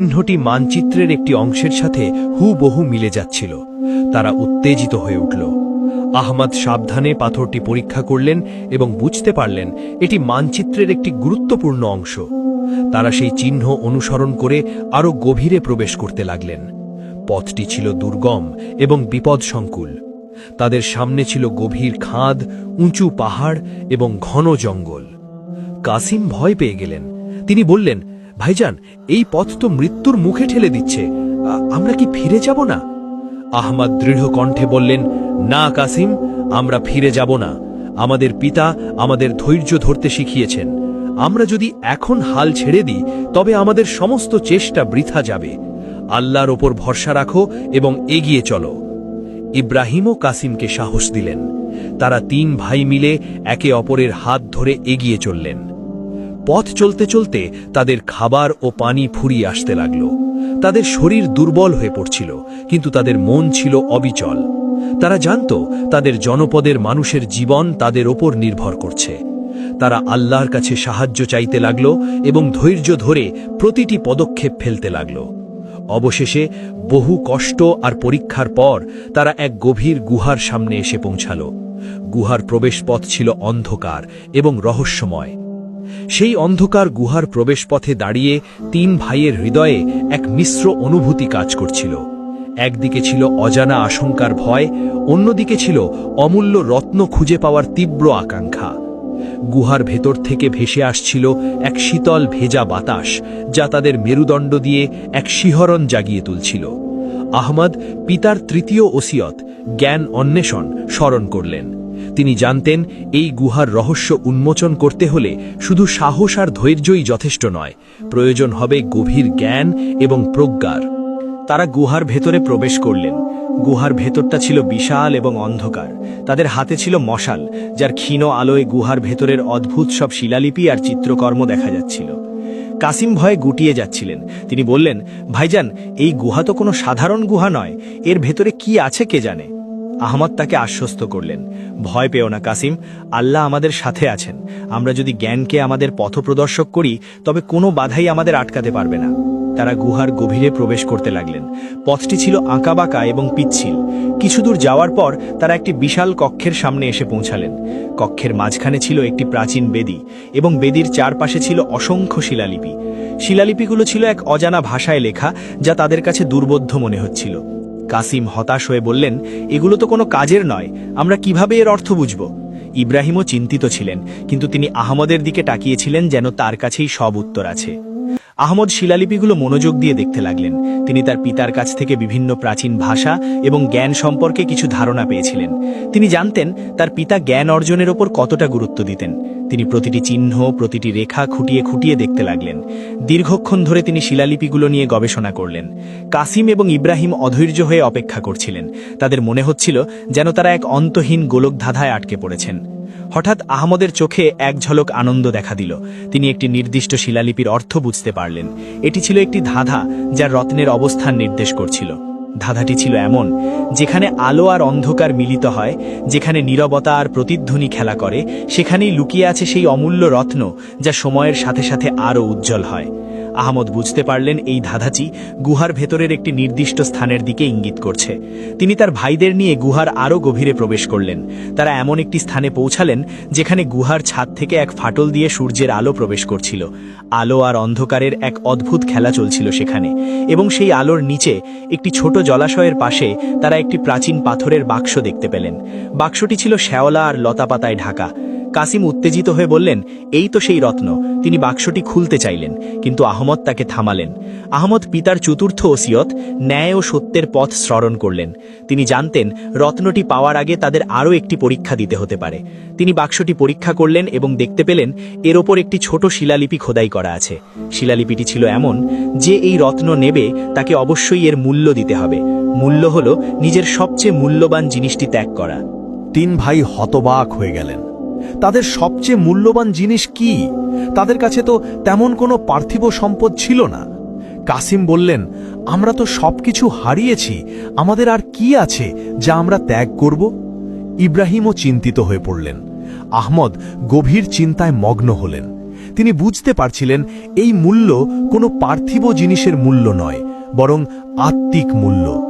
চিহ্নটি মানচিত্রের একটি অংশের সাথে হুবহু মিলে যাচ্ছিল। তারা উত্তেজিত হয়ে উঠল। আহমদ সাবধানে পাথরটি পরীক্ষা করলেন এবং বুঝতে পারলেন এটি মানচিত্রের একটি গুরুত্বপূর্ণ অংশ। তারা সেই চিহ্ন অনুসরণ করে আরও গভীরে প্রবেশ করতে লাগলেন। পথটি ছিল দুর্গম এবং বিপদসংকুল। তাদের সামনে ছিল গভীর খাদ, উঁচু পাহাড় এবং ঘন জঙ্গল। কাসিম ভয় পেয়ে গেলেন। তিনি বললেন, ভাইজান, এই পথ তো মৃত্যুর মুখে ঠেলে দিচ্ছে। আমরা কি ফিরে যাব না? আহমদ দৃঢ় কণ্ঠে বললেন, না কাসিম, আমরা ফিরে যাব না। আমাদের পিতা আমাদের ধৈর্য ধরতে শিখিয়েছেন। আমরা যদি এখন হাল ছেড়ে দিই তবে আমাদের সমস্ত চেষ্টা বৃথা যাবে। আল্লাহর ওপর ভরসা রাখো এবং এগিয়ে চলো। ইব্রাহিমও কাসিমকে সাহস দিলেন। তারা 3 ভাই মিলে একে অপরের হাত ধরে এগিয়ে চললেন। পথ চলতে চলতে তাদের খাবার ও পানি ফুরিয়ে আসতে লাগল। তাদের শরীর দুর্বল হয়ে পড়ছিল, কিন্তু তাদের মন ছিল অবিচল। তারা জানত তাদের জনপদের মানুষের জীবন তাদের ওপর নির্ভর করছে। তারা আল্লাহর কাছে সাহায্য চাইতে লাগল এবং ধৈর্য ধরে প্রতিটি পদক্ষেপ ফেলতে লাগল। অবশেষে বহু কষ্ট আর পরীক্ষার পর তারা এক গভীর গুহার সামনে এসে পৌঁছাল। গুহার প্রবেশপথ ছিল অন্ধকার এবং রহস্যময়। সেই অন্ধকার গুহার প্রবেশপথে দাঁড়িয়ে 3 ভাইয়ের হৃদয়ে এক মিশ্র অনুভূতি কাজ করছিল। একদিকে ছিল অজানা আশঙ্কার ভয়, অন্যদিকে ছিল অমূল্য রত্ন খুঁজে পাওয়ার তীব্র আকাঙ্ক্ষা। গুহার ভেতর থেকে ভেসে আসছিল এক শীতল ভেজা বাতাস, যা তাদের মেরুদণ্ড দিয়ে এক শিহরণ জাগিয়ে তুলছিল। আহমদ পিতার 3য় ওসিয়ত, জ্ঞান অন্বেষণ, স্মরণ করলেন। তিনি জানতেন এই গুহার রহস্য উন্মোচন করতে হলে শুধু সাহস আর ধৈর্যই যথেষ্ট নয়, প্রয়োজন হবে গভীর জ্ঞান এবং প্রজ্ঞার। তারা গুহার ভেতরে প্রবেশ করলেন। গুহার ভেতরটা ছিল বিশাল এবং অন্ধকার। তাদের হাতে ছিল মশাল, যার ক্ষীণ আলোয় গুহার ভেতরের অদ্ভুত সব শিলালিপি আর চিত্রকর্ম দেখা যাচ্ছিল। কাসিম ভয়ে গুটিয়ে যাচ্ছিলেন। তিনি বললেন, ভাইজান, এই গুহা তো কোনো সাধারণ গুহা নয়, এর ভেতরে কি আছে কে জানে। আহমদ তাকে আশ্বস্ত করলেন, ভয় পেও না কাসিম, আল্লাহ আমাদের সাথে আছেন। আমরা যদি জ্ঞানকে আমাদের পথপ্রদর্শক করি তবে কোনো বাধাই আমাদের আটকাতে পারবে না। তারা গুহার গভীরে প্রবেশ করতে লাগলেন। পথটি ছিল আঁকাবাঁকা এবং পিচ্ছিল। কিছু দূর যাওয়ার পর তারা একটি বিশাল কক্ষের সামনে এসে পৌঁছালেন। কক্ষের মাঝখানে ছিল একটি প্রাচীন বেদি এবং বেদির চারপাশে ছিল অসংখ্য শিলালিপি। শিলালিপিগুলো ছিল এক অজানা ভাষায় লেখা, যা তাদের কাছে দুর্বোধ্য মনে হচ্ছিল। কাসিম হতাশ হয়ে বললেন, এগুলো তো কোনো কাজের নয়, আমরা কিভাবে এর অর্থ বুঝব? ইব্রাহিমও চিন্তিত ছিলেন, কিন্তু তিনি আহমদের দিকে তাকিয়েছিলেন যেন তার কাছেই সব উত্তর আছে। আহমদ শিলালিপিগুলো মনোযোগ দিয়ে দেখতে লাগলেন। তিনি তার পিতার কাছ থেকে বিভিন্ন প্রাচীন ভাষা এবং জ্ঞান সম্পর্কে কিছু ধারণা পেয়েছিলেন। তিনি জানতেন তার পিতা জ্ঞান অর্জনের ওপর কতটা গুরুত্ব দিতেন। তিনি প্রতিটি চিহ্ন, প্রতিটি রেখা খুঁটিয়ে খুঁটিয়ে দেখতে লাগলেন। দীর্ঘক্ষণ ধরে তিনি শিলালিপিগুলো নিয়ে গবেষণা করলেন। কাসিম এবং ইব্রাহিম অধৈর্য হয়ে অপেক্ষা করছিলেন। তাদের মনে হচ্ছিল যেন তারা এক অন্তহীন গোলকধাঁধায় আটকে পড়েছেন। হঠাৎ আহমদের চোখে এক ঝলক আনন্দ দেখা দিল। তিনি একটি নির্দিষ্ট শিলালিপির অর্থ বুঝতে পারলেন। এটি ছিল একটি ধাঁধা, যা রত্নের অবস্থান নির্দেশ করছিল। ধাঁধাটি ছিল এমন, যেখানে আলো আর অন্ধকার মিলিত হয়, যেখানে নীরবতা আর প্রতিধ্বনি খেলা করে, সেখানেই লুকিয়ে আছে সেই অমূল্য রত্ন, যা সময়ের সাথে সাথে আরও উজ্জ্বল হয়। আহমদ বুঝতে পারলেন এই ধাঁধাটি গুহার ভেতরের একটি নির্দিষ্ট স্থানের দিকে ইঙ্গিত করছে। তিনি তার ভাইদের নিয়ে গুহার আরও গভীরে প্রবেশ করলেন। তারা এমন একটি স্থানে পৌঁছালেন যেখানে গুহার ছাদ থেকে এক ফাটল দিয়ে সূর্যের আলো প্রবেশ করছিল। আলো আর অন্ধকারের এক অদ্ভুত খেলা চলছিল সেখানে, এবং সেই আলোর নিচে একটি ছোট জলাশয়ের পাশে তারা একটি প্রাচীন পাথরের বাক্স দেখতে পেলেন। বাক্সটি ছিল শ্যাওলা আর লতাপাতায় ঢাকা। কাসিম উত্তেজিত হয়ে বললেন, এই তো সেই রত্ন। তিনি বাক্সটি খুলতে চাইলেন, কিন্তু আহমদ তাকে থামালেন। আহমদ পিতার চতুর্থ ওসিয়ত, ন্যায় ও সত্যের পথ স্মরণ করলেন। তিনি জানতেন রত্নটি পাওয়ার আগে তাদের আরও একটি পরীক্ষা দিতে হতে পারে। তিনি বাক্সটি পরীক্ষা করলেন এবং দেখতে পেলেন এর ওপর একটি ছোট শিলালিপি খোদাই করা আছে। শিলালিপিটি ছিল এমন যে এই রত্ন নেবে তাকে অবশ্যই এর মূল্য দিতে হবে। মূল্য হল নিজের সবচেয়ে মূল্যবান জিনিসটি ত্যাগ করা। 3 ভাই হতবাক হয়ে গেলেন। তাদের সবচেয়ে মূল্যবান জিনিস কি? তাদের কাছে তো তেমন কোনো পার্থিব সম্পদ ছিল না। কাসিম বললেন, আমরা তো সবকিছু হারিয়েছি, আমাদের আর কি আছে যা আমরা ত্যাগ করব? ইব্রাহিমও চিন্তিত হয়ে পড়লেন। আহমদ গভীর চিন্তায় মগ্ন হলেন। তিনি বুঝতে পারছিলেন এই মূল্য কোনো পার্থিব জিনিসের মূল্য নয়, বরং আত্মিক মূল্য।